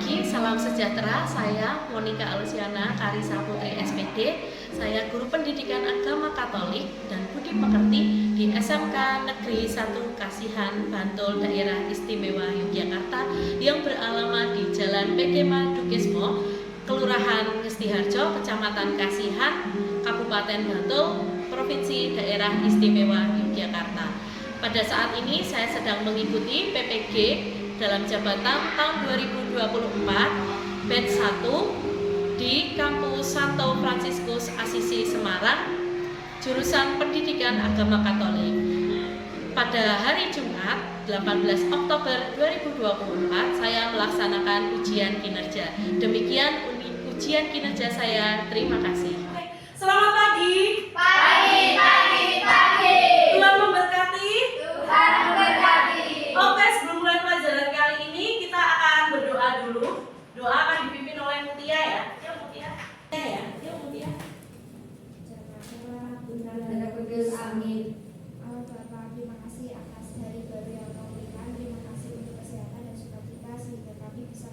pagi, salam sejahtera. Saya Monika Alusiana Karisa Putri SPD. Saya guru pendidikan agama Katolik dan budi pekerti di SMK Negeri 1 Kasihan, Bantul, Daerah Istimewa Yogyakarta yang beralamat di Jalan Pegema Dukismo, Kelurahan Ngestiharjo, Kecamatan Kasihan, Kabupaten Bantul, Provinsi Daerah Istimewa Yogyakarta. Pada saat ini saya sedang mengikuti PPG dalam jabatan tahun 2024 batch 1 di kampus Santo Fransiskus Asisi Semarang, jurusan Pendidikan Agama Katolik. Pada hari Jumat 18 Oktober 2024 saya melaksanakan ujian kinerja. Demikian ujian kinerja saya. Terima kasih. Selamat pagi. Pagi. Tuhan memberkati. Tuhan memberkati. Oke, sebelum mulai pelajaran kali ini kita akan berdoa dulu. Doa akan dipimpin oleh Mutia ya. Yuk Mutia. Yuk Mutia. Bunda Kudus, amin. Allah Bapa, terima kasih atas hari baru yang Kau berikan. Terima kasih untuk kesehatan dan sukacita sehingga kami bisa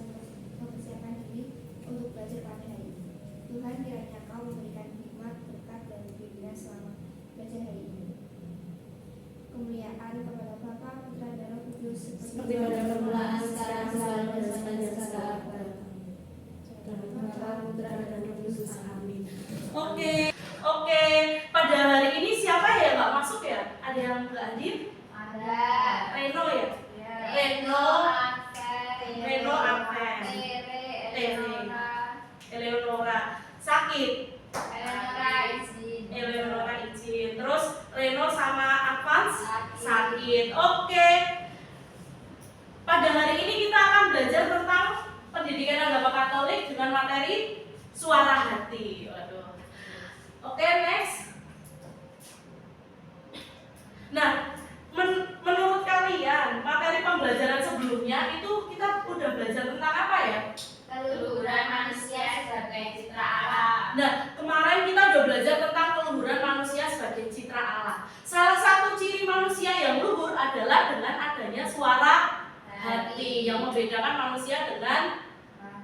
mempersiapkan diri untuk belajar pada hari ini. Tuhan, kiranya Kau memberikan hikmat, berkat, dan bimbingan selama belajar hari ini. Kemuliaan kepada Bapa, Putra, dan Roh Kudus Seperti pada permulaan, sekarang, selalu, dan sepanjang segala abad. Bapa, Putra, dan Roh Kudus, amin. Oke. Pada hari ini siapa ya nggak masuk ya? Ada yang nggak hadir? Ada. Reno ya? Reno, Arven, Eleonora sakit. Eleonora izin. Terus Reno sama Advance sakit. Oke. Pada hari ini kita akan belajar tentang pendidikan agama Katolik dengan materi suara hati. Waduh. Oke, next. Nah, menurut kalian materi pembelajaran sebelumnya itu kita udah belajar tentang apa ya? Keluhuran manusia sebagai citra Allah. Nah, kemarin kita udah belajar tentang keluhuran manusia sebagai citra Allah. Salah satu ciri manusia yang luhur adalah dengan adanya suara hati yang membedakan manusia dengan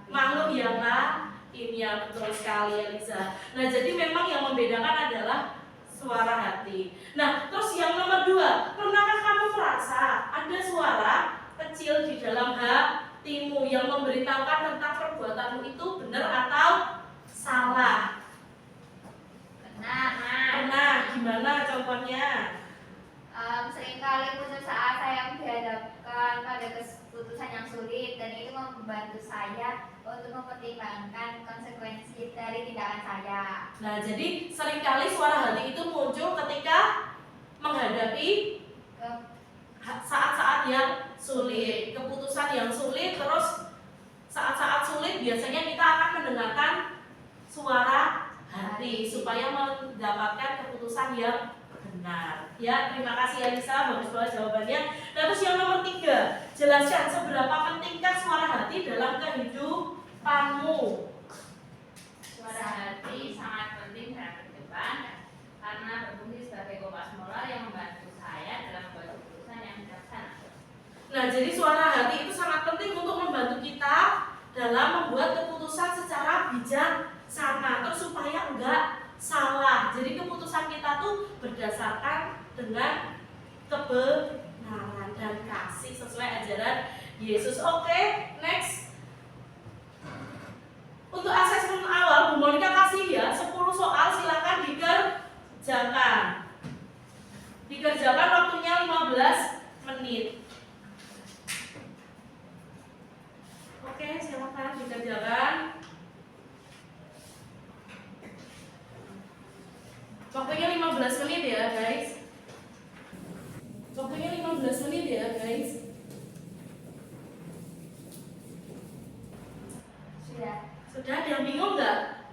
makhluk yang lain. Ya, betul sekali Eliza. Nah, jadi memang yang membedakan adalah suara hati. Nah, terus yang nomor 2, pernahkah kamu merasa ada suara kecil di dalam hatimu yang memberitahukan tentang perbuatanmu itu benar atau salah? Pernah. Gimana contohnya? Seringkali muncul saat saya dihadapkan pada keputusan yang sulit dan itu membantu saya untuk mempertimbangkan konsekuensi dari tindakan saya. Nah, jadi seringkali suara hati itu muncul ketika menghadapi saat-saat yang sulit, keputusan yang sulit, terus saat-saat sulit biasanya kita akan mendengarkan suara hati supaya mendapatkan keputusan yang benar. Ya, terima kasih Elisa, bagus banget jawabannya. Nah, terus yang nomor 3, jelaskan seberapa pentingkah suara hati dalam kehidupanmu. Suara hati sangat penting dalam kehidupan karena berfungsi sebagai kompas moral yang membantu saya dalam membuat keputusan yang bijaksana. Nah, jadi suara hati itu sangat penting untuk membantu kita dalam membuat keputusan secara bijaksana, terus supaya enggak salah. Jadi keputusan kita tuh berdasarkan dengan kebenaran dan kasih sesuai ajaran Yesus. Oke, next. Untuk asesmen awal, Bu Monika kasih ya 10 soal, silakan dikerjakan. Dikerjakan waktunya 15 menit. Oke, silakan dikerjakan. Waktunya 15 menit ya, guys. Waktunya 15 menit ya, guys. Sudah ada yang bingung nggak?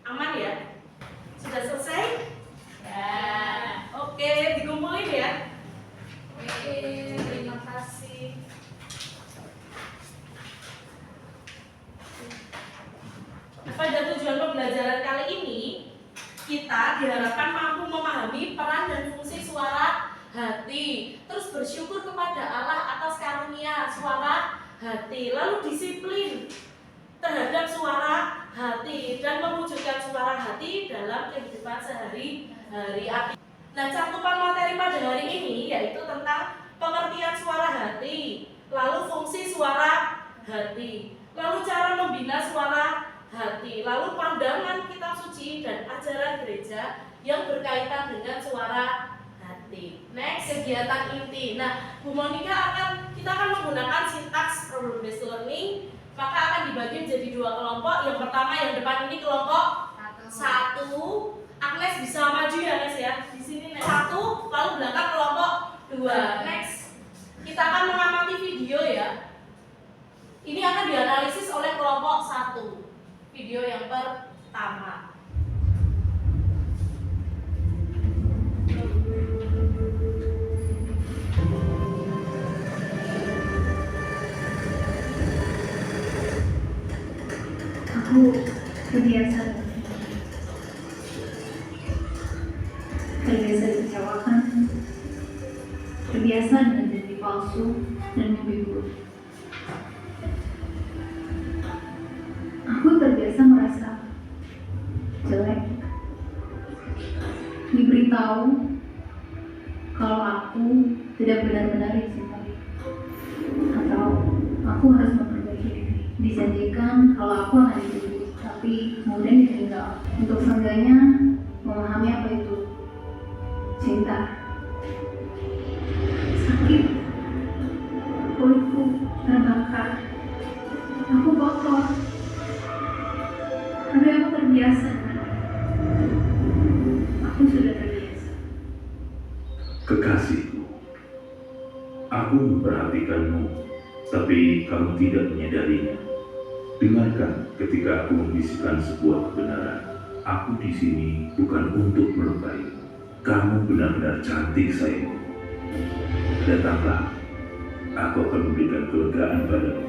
Aman ya? Sudah selesai? Ya. Oke, dikumpulin ya. Oke, terima kasih. Pada tujuan pembelajaran kali ini, kita diharapkan mampu memahami peran dan fungsi suara hati, terus bersyukur kepada Allah atas karunia suara hati. Lalu disiplin terhadap suara hati dan mewujudkan suara hati dalam kehidupan sehari-hari. Nah, cakupan materi pada hari ini yaitu tentang pengertian suara hati, lalu fungsi suara hati, lalu cara membina suara hati, lalu pandangan kitab suci dan ajaran gereja yang berkaitan dengan suara hati. Next, kegiatan inti. Nah, Bu Monica kita akan menggunakan sintaks problem based learning, maka akan dibagi menjadi 2 kelompok. Yang pertama yang depan ini kelompok 1. Agnes bisa maju ya Agnes ya. Di sini next 1, lalu belakang kelompok 2. Next, kita akan mengamati video ya. Ini akan dianalisis oleh kelompok 1. Video yang pertama. Aku terbiasa dikecewakan, terbiasa dengan janji palsu dan mimpi buruk. Aku terbiasa merasa jelek, diberitahu kalau aku tidak benar-benar dicintai, atau aku harus memperbaiki diri. Dijanjikan kalau aku akan ditunggu, tapi kemudian ditinggal. Untuk seenggaknya memahami apa itu cinta. Sakit, kulitku terbakar, aku kotor, tapi aku terbiasa. Aku sudah terbiasa. Kekasihku, aku memperhatikanmu, tapi kamu tidak menyadarinya. Dengarkan ketika aku membisikkan sebuah kebenaran. Aku di sini bukan untuk melukai. Kamu benar-benar cantik sayangku. Datanglah, aku akan memberikan kelegaan padamu.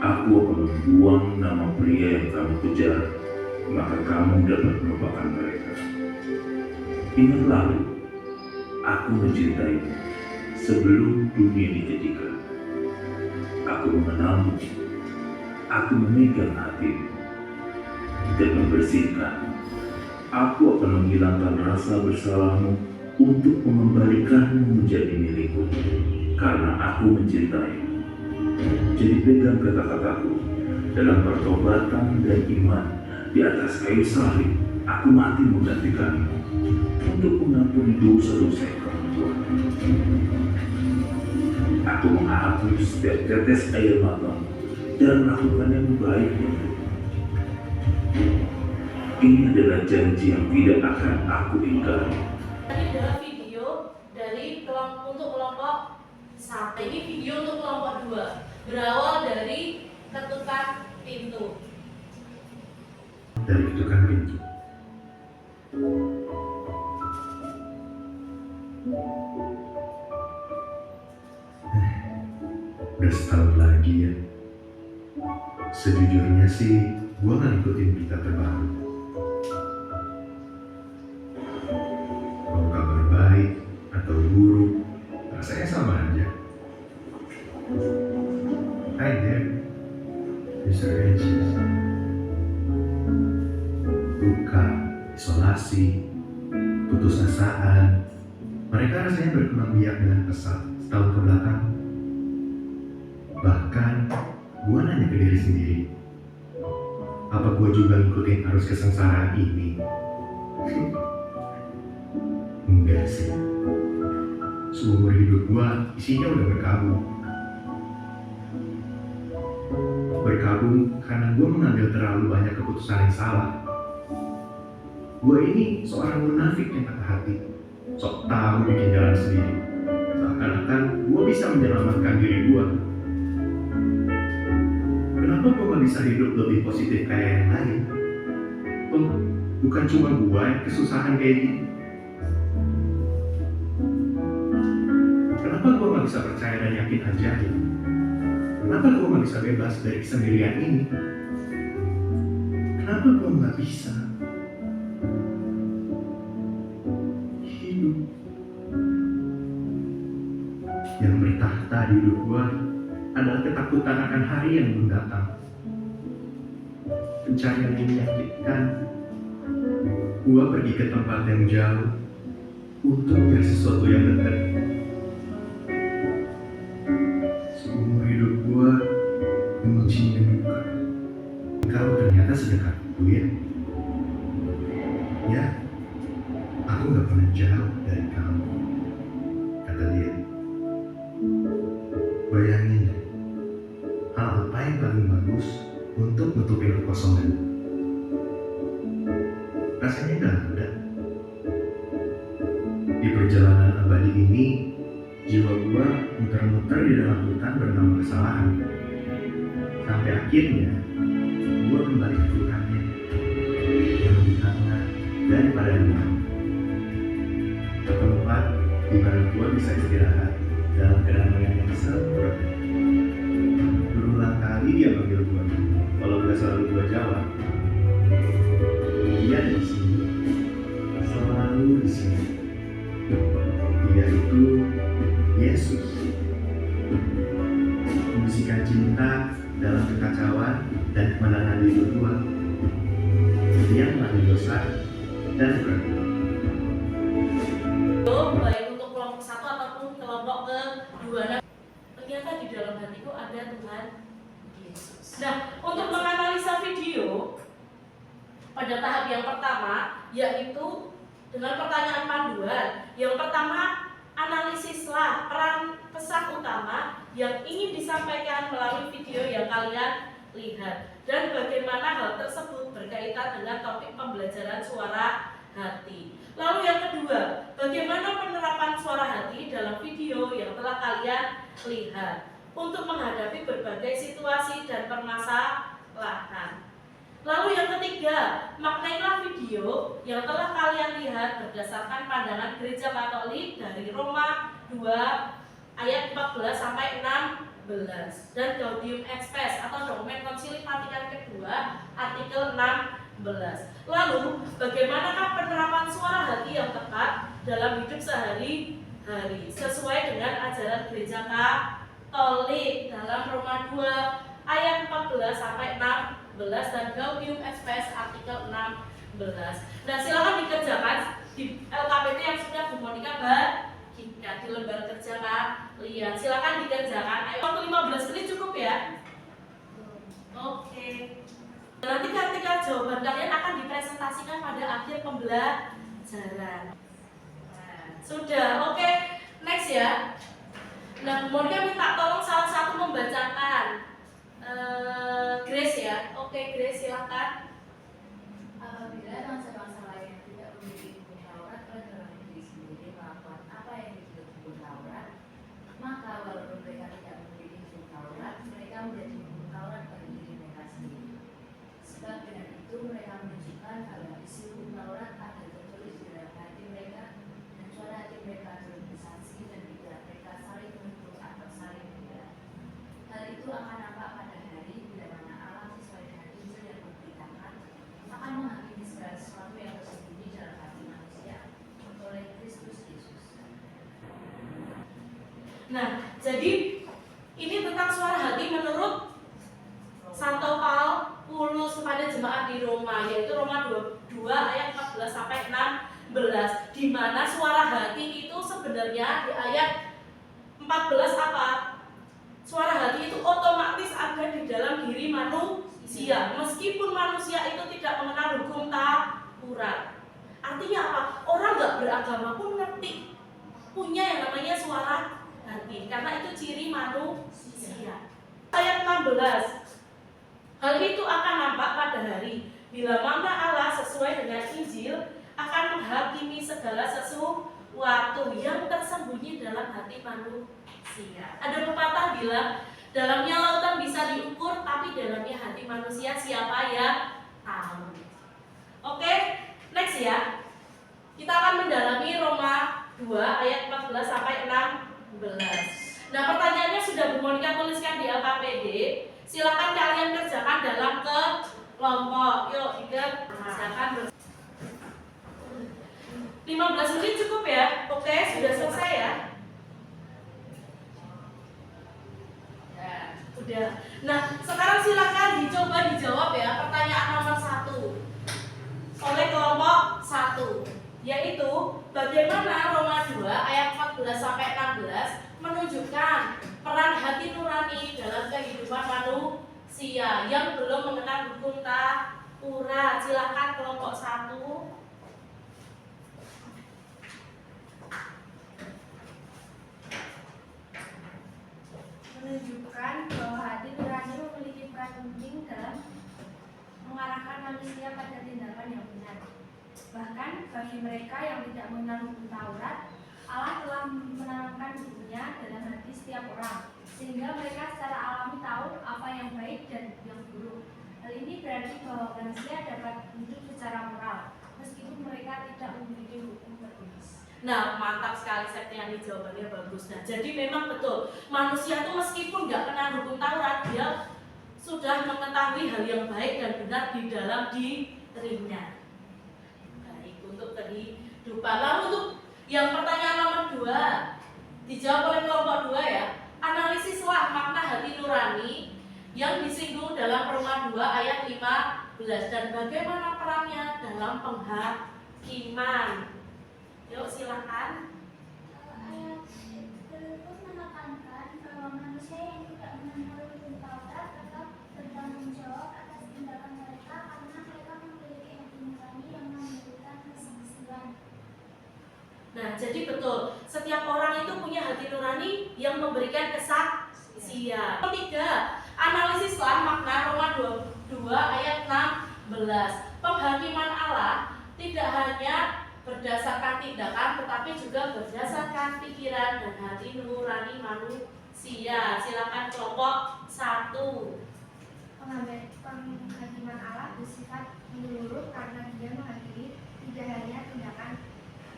Aku akan membuang nama pria yang kamu kejar, maka kamu dapat melupakan mereka. Ingat lalu, aku mencintaimu sebelum dunia dijadikan. Aku mengenalmu, aku memegang hatimu dan membersihkanmu. Aku akan menghilangkan rasa bersalahmu untuk mengembalikanmu menjadi milikku, karena aku mencintaimu. Jadi pegang kata-kataku dalam pertobatan dan iman di atas kayu salib. Aku mati menggantikanmu untuk mengampuni dosa-dosa yang kamu buat. Aku menghapus setiap tetes air matamu dan melakukan yang baik untukmu. Ini adalah janji yang tidak akan aku ingkari. Ini adalah video dari untuk kelompok 1. Ini video untuk kelompok 2. Berawal dari ketukan pintu. Dari ketukan pintu. Udah setahun lagi ya. Sejujurnya sih, gua gak ngikutin berita terbaru. Mau kabar baik atau buruk, rasanya sama aja. Hi there, Mr. Anxious. Luka, isolasi, putusasaan, mereka rasanya berkembang biak dengan pesat setahun ke belakang. Bahkan, gue nanya ke diri sendiri, apa gue juga ngikutin arus kesengsaraan ini? Enggak sih. Seumur hidup gue isinya udah berkabung. Berkabung karena gue mengambil terlalu banyak keputusan yang salah. Gue ini seorang munafik yang patah hati, sok tahu bikin jalan sendiri. Seakan-akan gue bisa menyelamatkan diri gue. Kenapa gue gak bisa hidup lebih positif kayak yang lain? Oh, bukan cuma gue yang kesusahan kayak gini. Kenapa gue gak bisa percaya dan yakin aja? Kenapa gue gak bisa bebas dari kesendirian ini? Kenapa gue gak bisa hidup? Yang bertahta di hidup gue adalah ketakutan akan hari yang belum datang. Pencarian yang menyakitkan. Gua pergi ke tempat yang jauh untuk mencari sesuatu yang dekat. Seumur hidup gua memang duka. Kau ternyata sedekat itu ya. Ya, aku gak pernah jauh dari kamu, kata dia. Bayangin deh, hal apa yang paling bagus untuk menutupi kekosongan? Rasanya gak ada. Di perjalanan abadi ini, jiwa gua muter-muter di dalam hutan bernama kesalahan. Sampai akhirnya, gua kembali ke Tuhannya yang lebih hangat daripada dunia. Tempat di mana gua bisa istirahat dalam kedamaian yang sempurna. Berulang kali dia panggil gua, kalau gak selalu gua jawab. Dia di sini, selalu di sini. Dia itu Yesus. Membisikkan cinta dalam kekacauan dan kemenangan di berdua. Dia mengambil dosa dan berdoa. Baik untuk kelompok satu ataupun kelompok kedua. Nah, ternyata di dalam hatiku ada Tuhan Yesus. Nah, untuk menganalisa video pada tahap yang pertama, yaitu dengan pertanyaan panduan. Yang pertama, analisislah peran pesan utama yang ingin disampaikan melalui video yang kalian lihat dan bagaimana hal tersebut berkaitan dengan topik pembelajaran suara hati. Lalu yang kedua, bagaimana penerapan suara hati dalam video yang telah kalian lihat untuk menghadapi berbagai situasi dan permasalahan. Lalu yang ketiga, maknailah video yang telah kalian lihat berdasarkan pandangan Gereja Katolik dari Roma 2 ayat 14 sampai 16 dan Gaudium et Spes atau Dokumen Konsili Vatikan kedua artikel 16. Lalu, bagaimanakah penerapan suara hati yang tepat dalam hidup sehari-hari sesuai dengan ajaran Gereja Katolik dalam Roma 2 ayat 14 sampai 16 dan Gaudium et Spes artikel 16. Nah, silakan dikerjakan di LKPD yang sudah Bu Monica bagikan di lembar kerja kalian. Silakan dikerjakan. Ayo, waktu 15 menit cukup ya. Oke. Nanti ketika jawaban kalian akan dipresentasikan pada akhir pembelajaran. Sudah, oke. Next ya. Nah, Bu Monica minta tolong salah satu membacakan Grace ya. Oke, Grace silakan. Apabila bangsa-bangsa lain yang tidak memiliki hukum Taurat oleh dalam diri sendiri melakukan apa yang disebut hukum Taurat, maka walaupun mereka tidak memiliki hukum Taurat, mereka menjadi hukum Taurat bagi diri mereka sendiri. Sebab dengan itu mereka menunjukkan bahwa isi hukum Taurat ada tertulis di dalam hati mereka dan suara hati mereka turut bersaksi dan pikiran mereka saling mengikut atau saling menggerak. Hal itu akan nampak pada hari bila mana Allah sesuai dengan Injil yang memberitakan akan menghakimi segala sesuatu yang tersembunyi dalam hati manusia oleh Kristus Yesus. Nah, jadi ini tentang suara hati menurut Santo Paulus kepada jemaat di Roma, yaitu Roma 2 ayat 14 sampai 16, di mana suara hati itu sebenarnya di ayat 14 apa? Suara hati itu otomatis ada di dalam diri manusia, meskipun manusia itu tidak mengenal hukum Taurat. Artinya apa? Orang nggak beragama pun ngerti, punya yang namanya suara hati, karena itu ciri manusia. Ayat 16, hal itu akan nampak pada hari bila mana Allah sesuai dengan Injil akan menghakimi segala sesuatu yang tersembunyi dalam hati manusia. Ada pepatah bilang, dalamnya lautan bisa diukur, tapi dalamnya hati manusia siapa yang tahu. Oke, next ya. Kita akan mendalami Roma 2 ayat 14 sampai 16. Nah, pertanyaannya sudah Bu Monica tuliskan di LKPD. Silakan kalian kerjakan dalam kelompok. Yuk, dikerjakan. 15 menit cukup ya. Oke, sudah selesai ya. Ya, Bagaimana Roma 2 ayat 14 sampai 16 menunjukkan peran hati nurani dalam kehidupan manusia yang belum mengenal hukum Taurat. Silakan kelompok 1. Menunjukkan bahwa hati nurani memiliki peran penting dalam mengarahkan manusia pada tindakan yang benar. Bahkan bagi mereka yang tidak mengenal hukum Taurat, Allah telah menanamkan hukumnya dalam hati setiap orang, sehingga mereka secara alami tahu apa yang baik dan yang buruk. Hal ini berarti bahwa manusia dapat hidup secara moral, meskipun mereka tidak memiliki hukum tertulis. Nah, mantap sekali Septiani, jawabannya bagus. Nah, jadi memang betul, manusia itu meskipun nggak kenal hukum Taurat, dia sudah mengetahui hal yang baik dan benar di dalam dirinya. Baik, untuk kehidupan. Lalu untuk yang pertanyaan nomor 2, dijawab oleh kelompok 2 ya. Analisislah makna hati nurani yang disinggung dalam Roma 2 ayat 15 dan bagaimana perannya dalam penghakiman. Yuk silakan. Ayat tersebut menekankan bahwa manusia yang tidak mengenal hukum Taurat tetap bertanggung jawab atas tindakan mereka karena mereka memiliki hati nurani yang memberikan kesaksian. Nah, jadi betul, setiap orang itu punya hati nurani yang memberikan kesaksian. Ketiga, analisislah makna Roma 2 ayat 16. Penghakiman Allah tidak hanya berdasarkan tindakan tetapi juga berdasarkan pikiran dan hati nurani manusia. Silakan kelompok 1. Penghakiman Allah bersifat menyeluruh karena dia menghakimi tidak hanya tindakan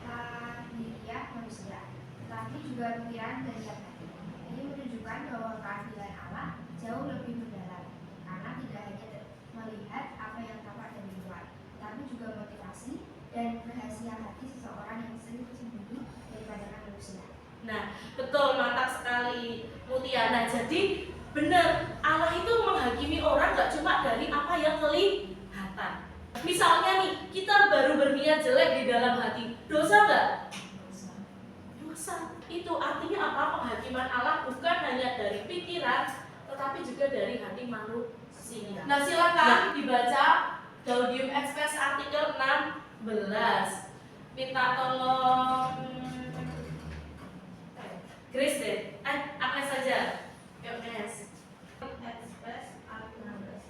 lahiriah manusia, tetapi juga pikiran dan niat hati. Ini menunjukkan bahwa keadilan Allah jauh lebih mendalam, karena tidak hanya melihat apa yang tampak dari luar, tetapi juga motivasi dan rahasia hati seseorang yang sering tersembunyi dari pandangan manusia. Nah, betul, mantap sekali Mutia. Nah, jadi benar, Allah itu menghakimi orang gak cuma dari apa yang kelihatan. Misalnya nih, kita baru berniat jelek di dalam hati, dosa gak? Dosa. Itu artinya apa? Penghakiman Allah bukan hanya dari pikiran, tetapi juga dari hati manusia. Nah, silakan dibaca Gaudium et Spes artikel 16. Minta tolong Grace deh. Agnes saja. Agnes. Ekspres artikel 16.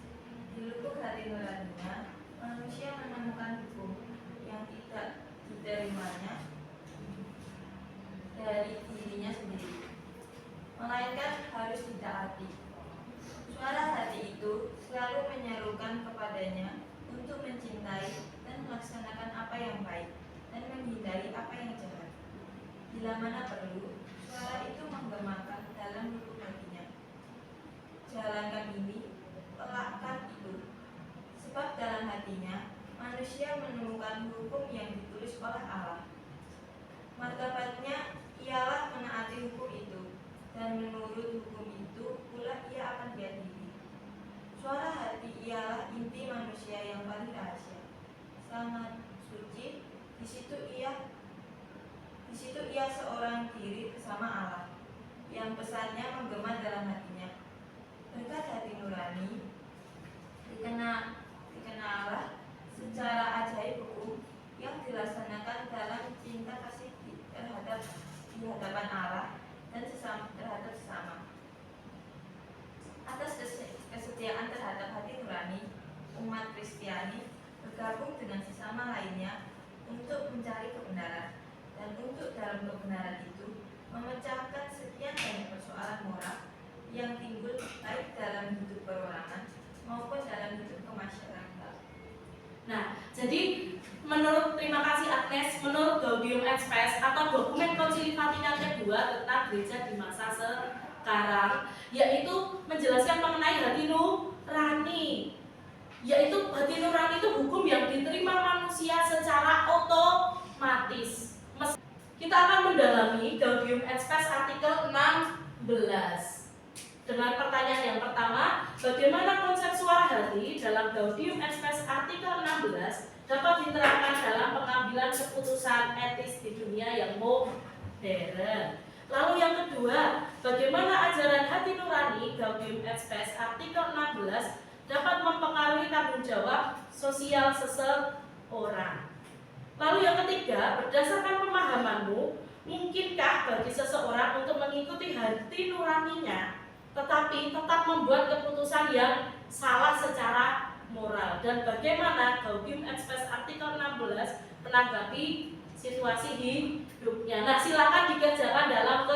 Di lubuk hati nuraninya, manusia menemukan hukum yang tidak diterimanya dari dirinya sendiri, melainkan harus ditaati. Suara hati itu selalu menyerukan kepadanya untuk mencintai dan melaksanakan apa yang baik dan menghindari apa yang jahat. Bila mana perlu, suara itu menggemakan dalam lubuk hatinya. Jalankan ini, elakkan itu. Sebab dalam hatinya, manusia menemukan hukum yang ditulis oleh Allah. Martabatnya ialah menaati hukum itu, dan menurut hukum itu pula ia akan diadili. Suara hati ialah inti manusia yang paling rahasia, sangat suci. Di situ ia seorang diri bersama Allah, yang pesannya menggema dalam hatinya. Berkat hati nurani dikenal Allah secara ajaib hukum yang dilaksanakan dalam cinta kasih di hadapan Allah dan terhadap sesama. Atas kesetiaan terhadap hati nurani, umat Kristiani bergabung dengan sesama lainnya untuk mencari kebenaran, dan untuk dalam kebenaran itu memecahkan sekian banyak persoalan moral yang timbul baik dalam hidup perorangan maupun dalam hidup kemasyarakatan. Nah, jadi terima kasih Agnes, menurut Gaudium et Spes atau dokumen Konsili Vatikan kedua tentang gereja di masa sekarang, yaitu menjelaskan mengenai hati nurani. Yaitu hati nurani itu hukum yang diterima manusia secara otomatis. Kita akan mendalami Gaudium et Spes artikel 16. dengan pertanyaan yang pertama, bagaimana konsep suara hati dalam Gaudium et Spes artikel 16 dapat diterapkan dalam pengambilan keputusan etis di dunia yang modern. Lalu yang kedua, bagaimana ajaran hati nurani Gaudium et Spes artikel 16 dapat mempengaruhi tanggung jawab sosial seseorang. Lalu yang ketiga, berdasarkan pemahamanmu, mungkinkah bagi seseorang untuk mengikuti hati nuraninya tetapi tetap membuat keputusan yang salah secara moral? Dan bagaimana Gaudium et Spes artikel 16 menanggapi situasi hidupnya? Nah, silakan dikerjakan dalam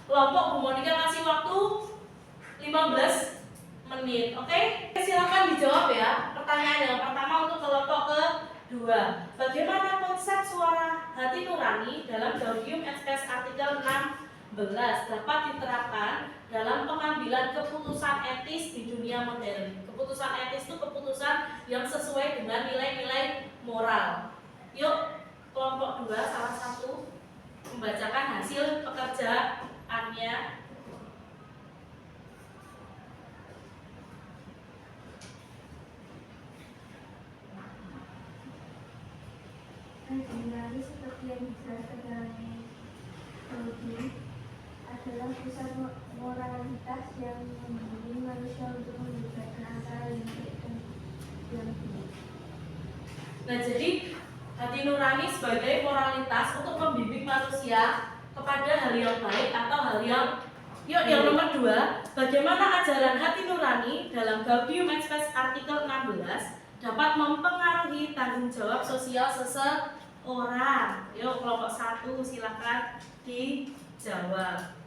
kelompok. Bu Monica kasih waktu 15 menit. Oke? Silakan dijawab ya. Pertanyaan yang pertama untuk kelompok kedua. Bagaimana konsep suara hati nurani dalam Gaudium et Spes artikel 16 dapat diterapkan dalam pengambilan keputusan etis di dunia modern? Keputusan etis itu keputusan yang sesuai dengan nilai-nilai moral. Yuk, kelompok 2 salah satu membacakan hasil pekerjaannya. Nurani seperti yang dijelaskan dalam Gaudium adalah pusat moralitas yang membimbing manusia untuk membedakan antara yang baik dan yang buruk. Nah, jadi hati nurani sebagai moralitas untuk membimbing manusia kepada hal yang baik atau hal yang yang nomor 2, bagaimana ajaran hati nurani dalam Gaudium et Spes artikel 16 dapat mempengaruhi tanggung jawab sosial seseorang? Yuk, kelompok 1 silakan dijawab.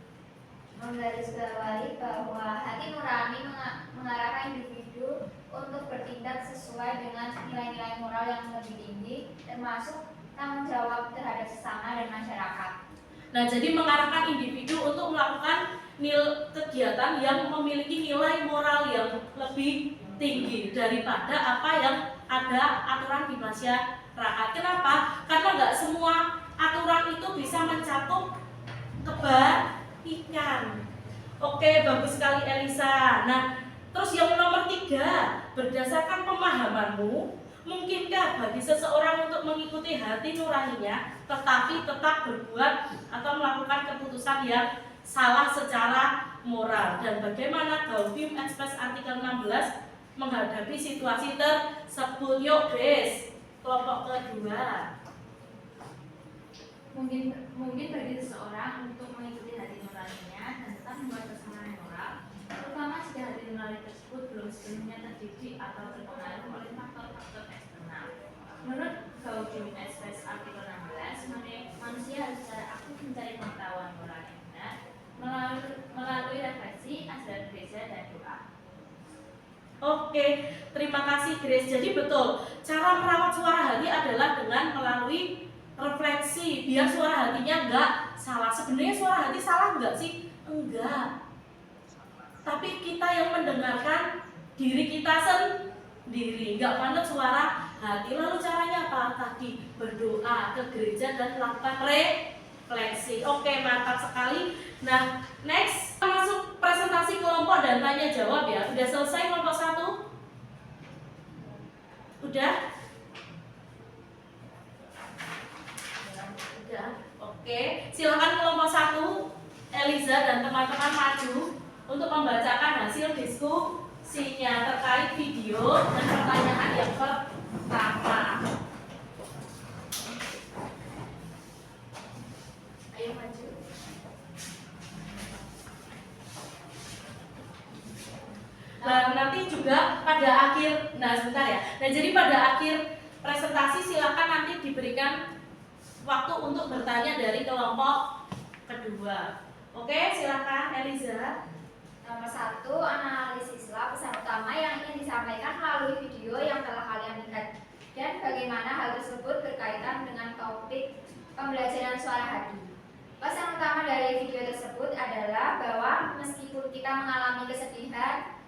Menggarisbawahi bahwa hati nurani mengarahkan individu untuk bertindak sesuai dengan nilai-nilai moral yang lebih tinggi, termasuk tanggung jawab terhadap sesama dan masyarakat. Nah, jadi mengarahkan individu untuk melakukan kegiatan yang memiliki nilai moral yang lebih tinggi daripada apa yang ada aturan di masyarakat. Kenapa? Karena nggak semua aturan itu bisa mencakup kebaikan. Oke, bagus sekali Elisa. Nah, terus yang nomor 3, berdasarkan pemahamanmu, mungkinkah bagi seseorang untuk mengikuti hati nuraninya tetapi tetap berbuat atau melakukan keputusan yang salah secara moral? Dan bagaimana Gaudium et Spes artikel 16 menghadapi situasi tersebut? Yuk, Grace, kelompok kedua. Mungkin bagi seseorang untuk mengikuti hati nuraninya dan tetap membuat keputusan moral, terutama jika hati nurani tersebut belum sepenuhnya terdidik atau terpengaruh oleh faktor-faktor eksternal. Menurut Gaudium et Spes artikel 16, manusia harus secara aktif mencari pengetahuan moral yang benar melalui refleksi, ajaran gereja dan doa. Oke, terima kasih Grace. Jadi betul, cara merawat suara hati adalah dengan melalui refleksi, biar suara hatinya enggak salah. Sebenarnya suara hati salah enggak sih? Enggak. Tapi kita yang mendengarkan diri kita sendiri, enggak manut suara hati. Lalu caranya apa? Tadi berdoa ke gereja dan melakukan refleksi. Oke, mantap sekali. Nah, next masuk presentasi kelompok dan tanya jawab ya. Udah selesai kelompok 1? Udah? Oke, silakan kelompok 1 Eliza dan teman-teman maju untuk membacakan hasil diskusinya terkait video dan pertanyaan yang pertama. Ayo maju. Nah, nanti juga pada akhir, sebentar ya. Nah, jadi pada akhir presentasi silakan nanti diberikan waktu untuk bertanya dari kelompok kedua. Oke, silakan Eliza. Nomor 1, analisislah pesan utama yang ingin disampaikan melalui video yang telah kalian lihat dan bagaimana hal tersebut berkaitan dengan topik pembelajaran suara hati. Pesan utama dari video tersebut adalah bahwa meskipun kita mengalami kesedihan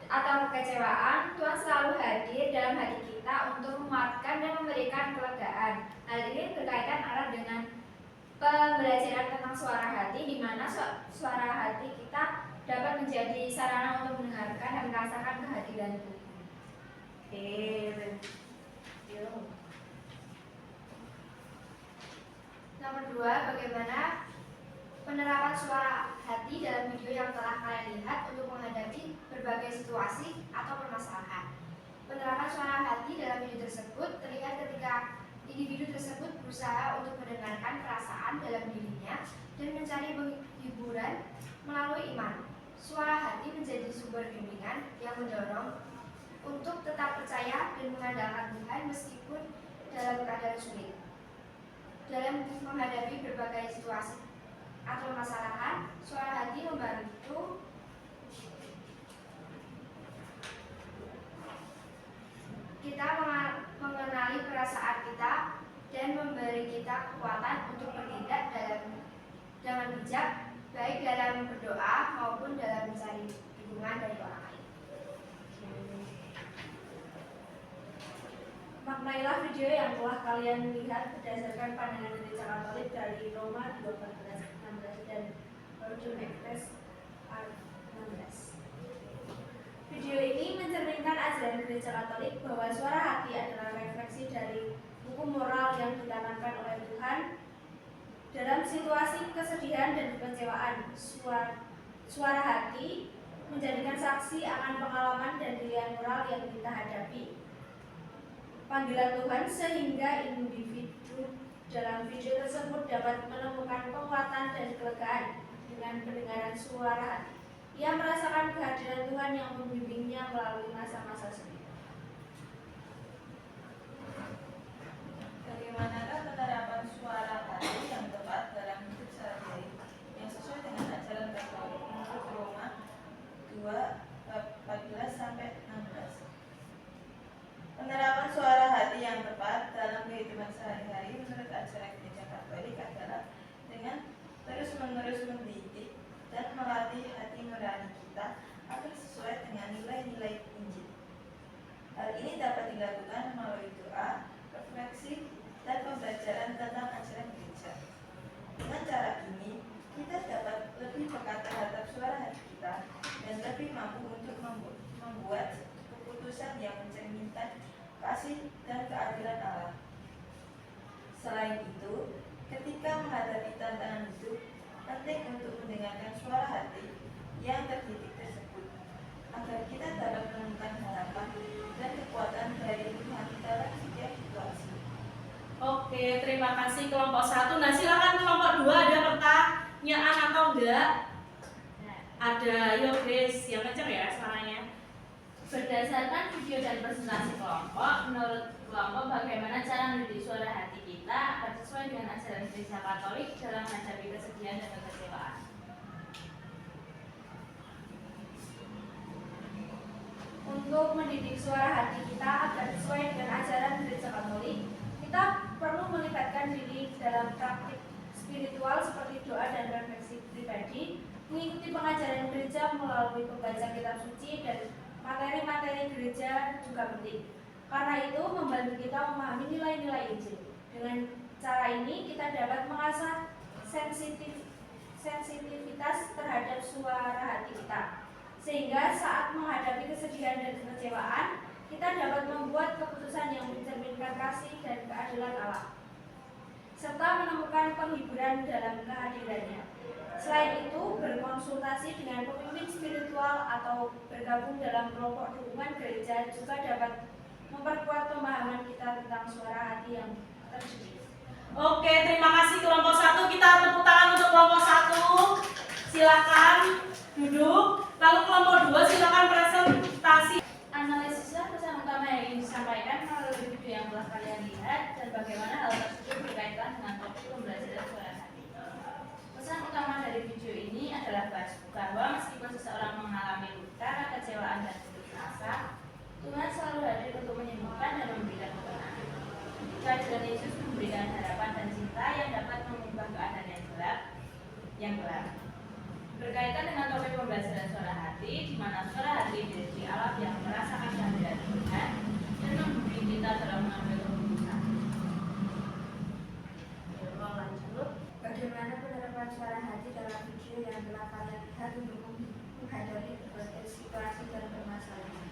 atau kekecewaan, Tuhan selalu hadir dalam hati kita untuk menguatkan dan memberikan kelegaan. Hal ini berkaitan erat dengan pembelajaran tentang suara hati, di mana suara hati kita dapat menjadi sarana untuk mendengarkan dan merasakan kehadiran Tuhan. Nomor 2, bagaimana penerapan suara hati dalam video yang telah kalian lihat untuk menghadapi berbagai situasi atau permasalahan. Penerapan suara hati dalam video tersebut terlihat ketika individu tersebut berusaha untuk mendengarkan perasaan dalam dirinya dan mencari hiburan melalui iman. Suara hati menjadi sumber bimbingan yang mendorong untuk tetap percaya dan mengandalkan Tuhan meskipun dalam keadaan sulit. Dalam menghadapi berbagai situasi atau permasalahan, suara hati membantu kita mengenali perasaan kita dan memberi kita kekuatan untuk bertindak dengan bijak, baik dalam berdoa maupun dalam mencari dukungan dari orang lain. Maknailah video yang telah kalian lihat berdasarkan pandangan Gereja Katolik dari Roma 12:16 dan Ordo Express 16. Video ini mencerminkan ajaran Gereja Katolik bahwa suara hati adalah refleksi dari hukum moral yang ditanamkan oleh Tuhan dalam situasi kesedihan dan kekecewaan. Suara hati menjadikan saksi akan pengalaman dan pilihan moral yang kita hadapi. Panggilan Tuhan sehingga individu dalam video tersebut dapat menemukan penguatan dan kelegaan dengan pendengaran suara hati. Ia merasakan kehadiran Tuhan yang membimbingnya melalui masa-masa sulit. Bagaimanakah penerapan suara hati yang tepat dalam hidup sehari-hari yang sesuai dengan ajaran Katolik menurut Roma 2:14-16? Penerapan suara hati yang tepat dalam kehidupan sehari-hari menurut ajaran Gereja Katolik adalah dengan terus-menerus mendidik dan melatih hati nurani kita agar sesuai dengan nilai-nilai Injil. Hal ini dapat dilakukan melalui doa, refleksi, dan pembelajaran tentang ajaran gereja. Dengan cara ini, kita dapat lebih peka terhadap suara hati kita dan lebih mampu untuk membuat keputusan yang mencerminkan kasih dan keadilan Allah. Selain itu, ketika menghadapi tantangan hidup, penting untuk mendengarkan suara hati yang terdidik tersebut, agar kita dapat menemukan harapan dan kekuatan dari Tuhan dalam setiap situasi. Oke, terima kasih kelompok 1. Nah, silakan kelompok 2, ada pertanyaan atau enggak? Ada, yo Grace, yang kenceng ya suaranya. Berdasarkan video dan presentasi kelompok, menurut kelompok bagaimana cara mendidik suara hati kita agar sesuai dengan ajaran Gereja Katolik dalam menghadapi kesedihan dan kekecewaan? Untuk mendidik suara hati kita agar sesuai dengan ajaran Gereja Katolik, kita perlu melibatkan diri dalam praktik spiritual seperti doa dan refleksi pribadi, mengikuti pengajaran gereja melalui membaca kitab suci dan materi-materi gereja juga penting. Karena itu membantu kita memahami nilai-nilai Injil. Dengan cara ini kita dapat mengasah sensitivitas terhadap suara hati kita. Sehingga saat menghadapi kesedihan dan kekecewaan, kita dapat membuat keputusan yang mencerminkan kasih dan keadilan Allah, serta menemukan penghiburan dalam kehadirannya. Selain itu, berkonsultasi dengan pemimpin spiritual atau bergabung dalam kelompok dukungan gereja juga dapat memperkuat pemahaman kita tentang suara hati yang terdidik. Oke, terima kasih kelompok 1. Kita tepuk tangan untuk kelompok 1. Silakan duduk. Lalu kelompok 2 silakan presentasi. Analisislah pesan utama yang ingin disampaikan melalui video yang telah kalian lihat dan bagaimana hal tersebut berkaitan dengan topik pembelajaran suara hati. Pesan utama dari video ini adalah bahwa meskipun seseorang mengalami luka, kekecewaan, dan putus asa, Tuhan selalu hadir untuk menyembuhkan dan memberikan ketenangan. Kehadiran Yesus memberikan harapan dan cinta yang dapat mengubah keadaan yang gelap. Berkaitan dengan topik pembelajaran suara hati, di mana suara hati dari Allah yang merasakan kehadiran Tuhan dan membimbing kita dalam mengambil keputusan. Lanjut, bagaimana penerapan suara hati dalam video yang telah kalian lihat untuk menghadapi berbagai situasi dan permasalahan.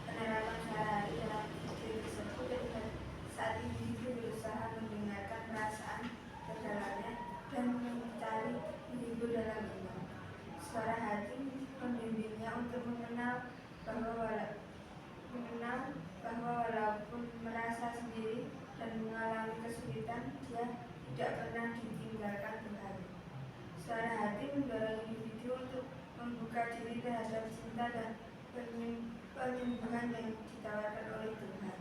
Penerapan suara hati dalam ide tersebut terlihat saat individu berusaha mendengarkan perasaan terdalamnya dan mencari menghibur dalam iman. Suara hati membimbingnya untuk mengenal bahwa walaupun merasa sendiri dan mengalami kesulitan, dia tidak pernah ditinggalkan Tuhan. Suara hati mendorong individu untuk membuka diri terhadap cinta dan penyembuhan yang ditawarkan oleh Tuhan.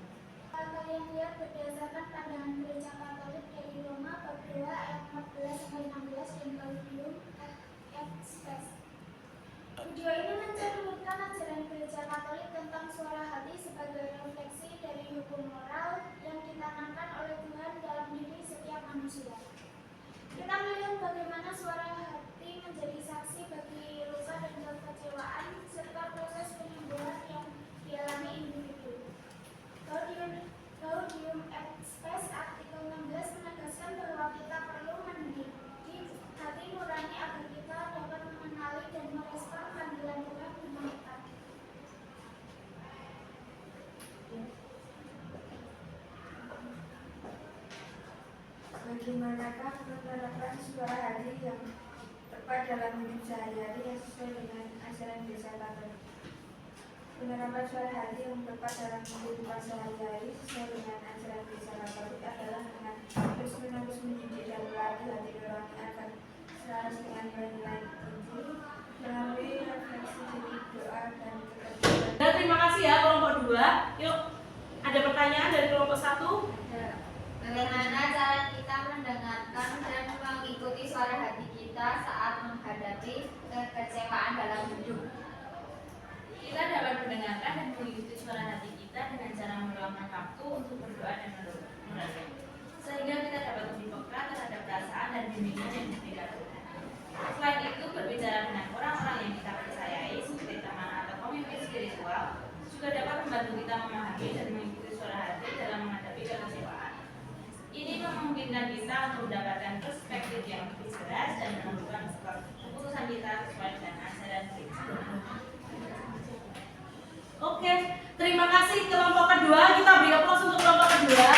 Kalau kalian lihat berdasarkan pandangan Gereja Katolik dari Roma bab 2 ayat 14-16 dan Gaudium et Spes. Video ini mencerminkan ajaran Gereja Katolik tentang suara hati sebagai refleksi dari hukum moral yang ditanamkan oleh Tuhan dalam diri setiap manusia. Kita melihat bagaimana suara hati menjadi saksi bagi luka dan kekecewaan serta proses penyembuhan yang dialami individu. Gaudium et Spes artikel 16 menegaskan bahwa kita perlu mendidik hati nurani agar kita dapat mengenali dan merespon panggilan Tuhan di kita. Bagaimanakah menerapkan suara hati yang tepat dalam hidup sehari-hari yang sesuai dengan ajaran Gereja Katolik? Penerapan suara hati yang tepat dalam kehidupan sehari-hari sesuai dengan ajaran Gereja Katolik adalah dengan terus-menerus mendidik dan melatih hati nurani agar selaras dengan nilai-nilai Injil melalui refleksi diri, doa, dan keterbukaan. Dan terima kasih ya kelompok 2. Yuk, ada pertanyaan dari kelompok 1? Bagaimana cara kita mendengarkan dan mengikuti suara hati kita saat menghadapi kekecewaan dalam hidup? Kita dapat mendengarkan dan mengikuti suara hati kita dengan cara meluangkan waktu untuk berdoa dan merenung, sehingga kita dapat lebih peka terhadap perasaan dan bimbingan yang diberikan Tuhan. Selain itu, berbicara dengan orang-orang yang kita percayai seperti teman atau pemimpin spiritual juga dapat membantu kita memahami dan mengikuti suara hati dalam menghadapi kekecewaan. Ini memungkinkan kita untuk mendapatkan perspektif yang lebih jelas dan menentukan keputusan kita sesuai dengan ajaran Kristus. Oke, terima kasih kelompok kedua. Kita beri aplaus untuk kelompok kedua.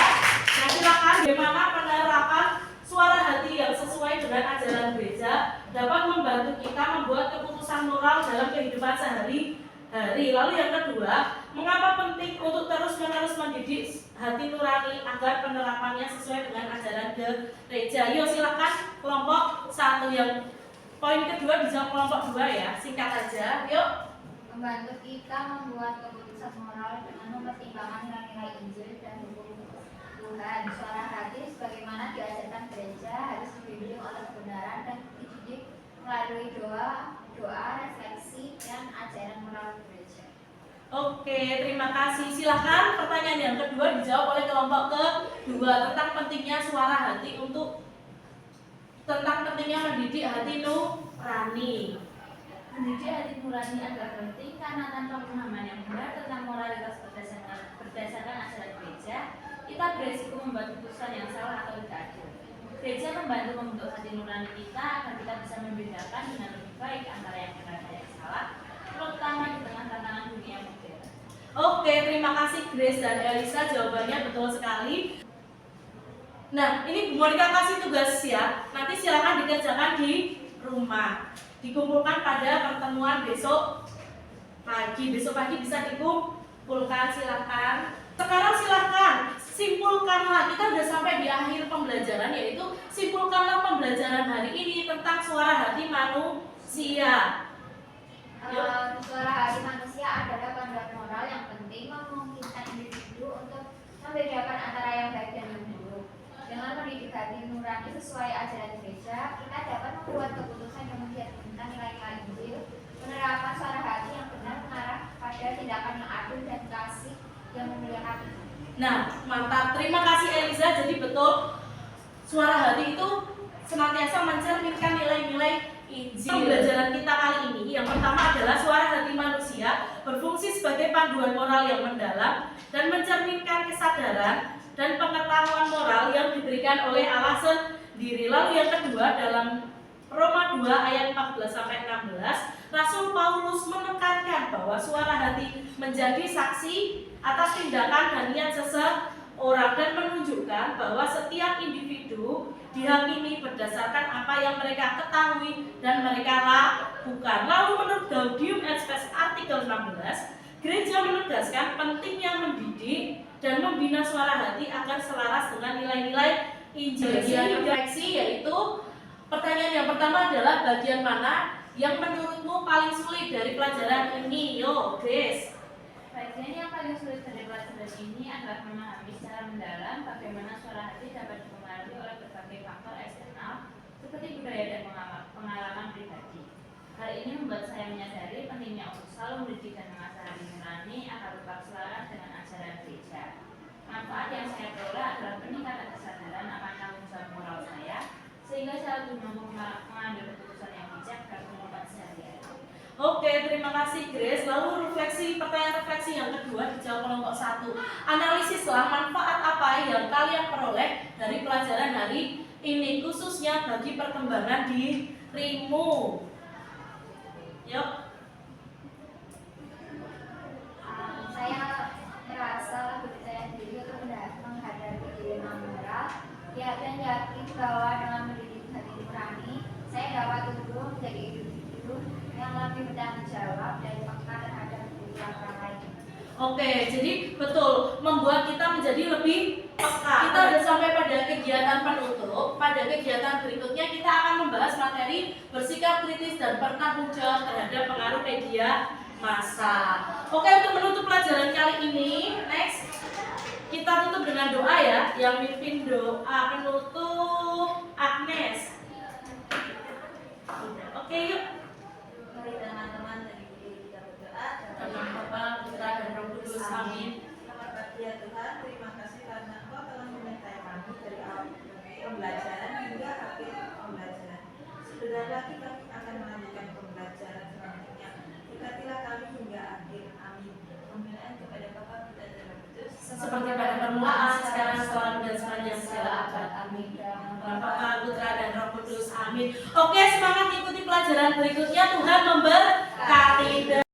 Nah, silakan bagaimana penerapan suara hati yang sesuai dengan ajaran gereja dapat membantu kita membuat keputusan moral dalam kehidupan sehari-hari. Lalu yang kedua, mengapa penting untuk terus-menerus mendidik hati nurani agar penerapannya sesuai dengan ajaran gereja? Yuk silakan kelompok 1 yang poin kedua dijawab kelompok 2 ya, singkat aja. Yuk. Membantu kita membuat keputusan moral dengan mempertimbangkan nilai-nilai Injil dan hukum Tuhan. Suara hati sebagaimana diajarkan gereja harus dibimbing oleh kebenaran dan dididik melalui doa, refleksi, dan ajaran moral gereja. Oke, terima kasih. Silakan pertanyaan yang kedua dijawab oleh kelompok kedua tentang pentingnya suara hati tentang pentingnya mendidik hati nurani. Mendidik hati nurani adalah penting karena tanpa pemahaman yang benar tentang moralitas berdasarkan ajaran gereja, kita beresiko membuat keputusan yang salah atau tidak adil. Gereja membantu membentuk hati nurani kita agar kita bisa membedakan dengan lebih baik antara yang benar dan yang salah, terutama di tengah tantangan dunia modern. Oke, terima kasih Grace dan Elisa, jawabannya betul sekali. Nah, ini Bu Monica kasih tugas ya. Nanti silakan dikerjakan di rumah. Dikumpulkan pada pertemuan besok pagi. Besok pagi bisa dikumpulkan, silakan. Sekarang silakan simpulkanlah. Kita sudah sampai di akhir pembelajaran, yaitu simpulkanlah pembelajaran hari ini tentang suara hati manusia. Suara hati manusia adalah panduan moral yang penting memungkinkan individu untuk membedakan antara yang baik dan yang buruk. Dengan mendidik hati nurani sesuai ajaran gereja, kita dapat membuat keputusan yang mencerminkan nilai-nilai Injil. Penerapan suara hati yang benar mengarah pada tindakan yang adil dan kasih yang memuliakan. Nah, mantap. Terima kasih Elisa. Jadi betul, suara hati itu senantiasa mencerminkan nilai-nilai Injil. Pembelajaran kita kali ini yang pertama adalah suara hati manusia berfungsi sebagai panduan moral yang mendalam dan mencerminkan kesadaran dan pengetahuan moral yang diberikan oleh Allah sendiri. Lalu yang kedua dalam Roma 2 ayat 14-16, Rasul Paulus menekankan bahwa suara hati menjadi saksi atas tindakan dan niat seseorang dan menunjukkan bahwa setiap individu dihakimi berdasarkan apa yang mereka ketahui dan mereka lakukan. Lalu menurut Gaudium et Spes artikel 16, gereja menegaskan pentingnya mendidik dan membina suara hati agar selaras dengan nilai-nilai Injil. Yang refleksi yaitu pertanyaan yang pertama adalah bagian mana yang menurutmu paling sulit dari pelajaran ini? Yo, Grace. Bagian yang paling sulit dari pelajaran ini adalah memahami secara mendalam bagaimana suara hati dapat dipengaruhi oleh berbagai faktor eksternal seperti budaya dan pengalaman pribadi. Hal ini membuat saya menyadari pentingnya untuk selalu mendidik dan mengasah hati nurani agar tetap selaras dengan ajaran gereja. Manfaat yang saya peroleh adalah peningkatan kesadaran akan tanggung jawab moral saya, sehingga saya lebih mampu mengambil keputusan yang bijak dalam kehidupan sehari-hari. Oke, terima kasih Grace. Lalu pertanyaan refleksi yang kedua dijawab kelompok 1. Analisislah manfaat apa yang kalian peroleh dari pelajaran hari ini, khususnya bagi perkembangan dirimu. Yuk. Saya merasa lebih percaya diri untuk menghadapi dilema moral, dan yakin bahwa dengan mendidik hati nurani, saya dapat tumbuh menjadi individu yang lebih bertanggung jawab dan peka terhadap diri orang lain. Oke, jadi betul membuat kita menjadi lebih peka. Kita sudah sampai pada kegiatan penutup. Pada kegiatan berikutnya kita akan membahas materi bersikap kritis dan bertanggung jawab terhadap pengaruh media massa. Oke, untuk menutup pelajaran kali ini, next kita tutup dengan doa ya. Yang mimpin doa penutup Agnes. Oke, yuk. Mari teman-teman dari kita berdoa. Dalam Bapa, Putra, dan Roh Kudus. Amin. Selamat pagi ya Tuhan, terima kasih karena Engkau telah menyertai kami dari awal pembelajaran hingga akhir pembelajaran. Sebentar lagi kami akan melanjutkan pembelajaran selanjutnya. Berkatilah kami hingga akhir. Amin. Pembinaan kepada Bapa, Putra, dan Roh Kudus. Seperti pada permulaan, sekarang, selalu, dan sepanjang segala abad. Amin. Dalam Bapa, Putra, dan Roh Kudus. Amin. Oke, semangat ikuti pelajaran berikutnya. Tuhan memberkati.